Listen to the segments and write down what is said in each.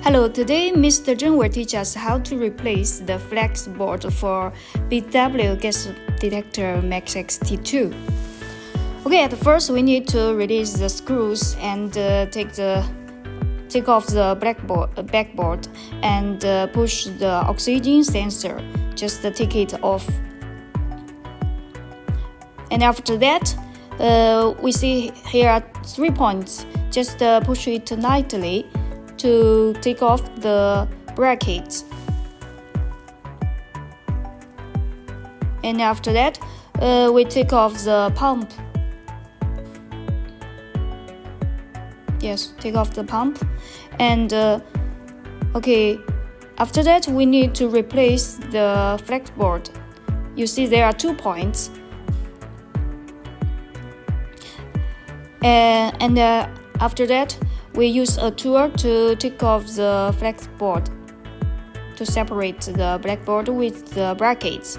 Hello, today Mr. Zheng will teach us how to replace the flex board for BW gas detector MAX XTI. Okay, at first we need to release the screws and take off the backboard and push the oxygen sensor. Just take it off. And after that, we see here are 3 points. Just push it lightly to take off the brackets. And after that, we take off the pump. Yes, take off the pump. And okay, after that we need to replace the flex board. You see there are 2 points. And after that, we use a tool to take off the flex board to separate the blackboard with the brackets,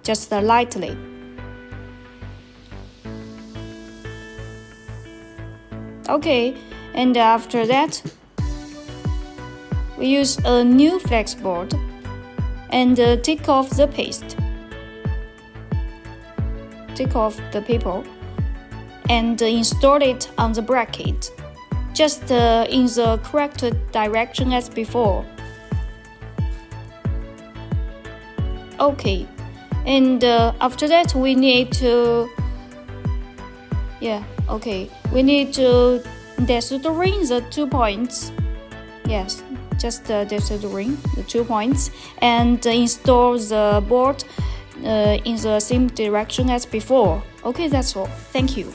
just lightly. Okay, and after that, we use a new flex board and take off the paste. Take off the paper and install it on the bracket, just in the correct direction as before. Okay, and after that we need to desodoring the 2 points. Yes, just desodoring the 2 points and install the board in the same direction as before. Okay, that's all. Thank you.